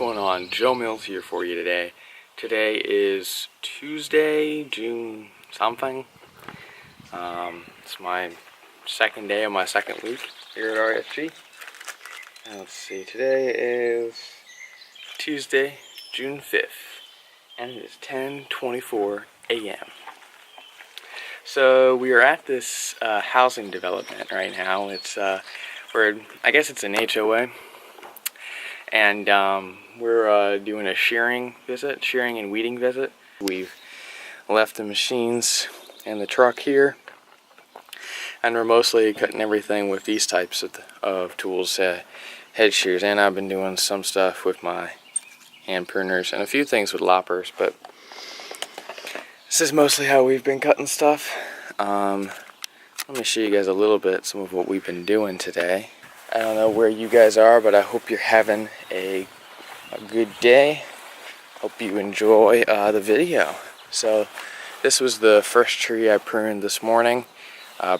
going on? Joe Mills here for you today. Today is Tuesday, June something. It's my second day of my second week here at RSG. And let's see, today is Tuesday, June 5th, and it is 10:24 a.m. So we are at this housing development right now. It's I guess it's an HOA. And we're doing a shearing and weeding visit. We've left the machines and the truck here, and we're mostly cutting everything with these types of tools, head shears, and I've been doing some stuff with my hand pruners and a few things with loppers, but this is mostly how we've been cutting stuff. Let me show you guys a little bit some of what we've been doing today. I don't know where you guys are, but I hope you're having a good day. Hope you enjoy the video. So this was the first tree I pruned this morning.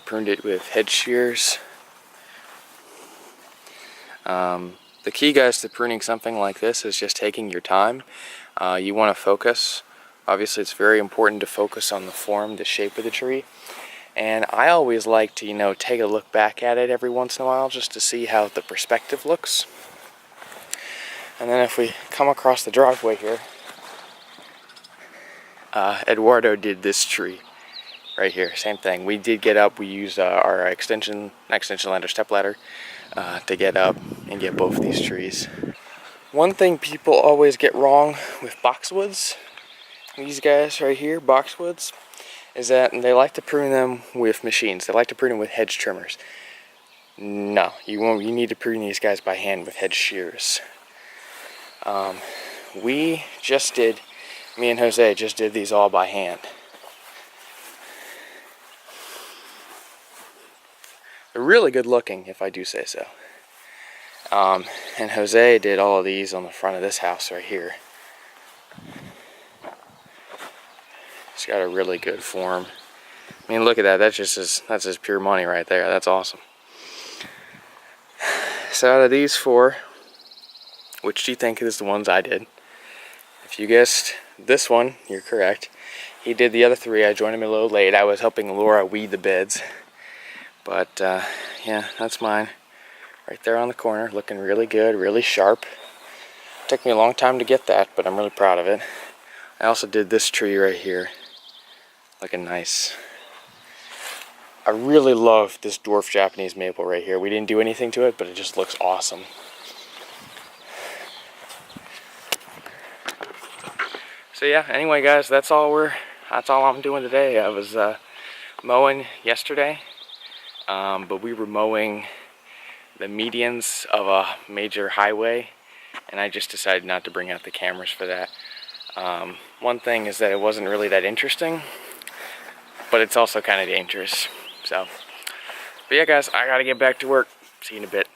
Pruned it with head shears. The key, guys, to pruning something like this is just taking your time. You want to focus. Obviously, it's very important to focus on the form, the shape of the tree. And I always like to, take a look back at it every once in a while just to see how the perspective looks. And then if we come across the driveway here, Eduardo did this tree right here. Same thing. We did get up. We used our extension ladder, step ladder, to get up and get both these trees. One thing people always get wrong with boxwoods, these guys right here, boxwoods, is that they like to prune them with machines. They like to prune them with hedge trimmers. No, you won't. You need to prune these guys by hand with hedge shears. Me and Jose just did these all by hand. They're really good looking, if I do say so. And Jose did all of these on the front of this house right here. It's got a really good form. I mean, look at that. That's just pure money right there. That's awesome. So out of these four, which do you think is the ones I did? If you guessed this one, you're correct. He did the other three. I joined him a little late. I was helping Laura weed the beds. But yeah, that's mine. Right there on the corner, looking really good, really sharp. Took me a long time to get that, but I'm really proud of it. I also did this tree right here. Looking nice. I really love this dwarf Japanese maple right here. We didn't do anything to it, but it just looks awesome. So yeah, anyway guys, that's all I'm doing today. I was mowing yesterday, but we were mowing the medians of a major highway, and I just decided not to bring out the cameras for that. One thing is that it wasn't really that interesting, but it's also kind of dangerous. But yeah guys, I gotta get back to work. See you in a bit.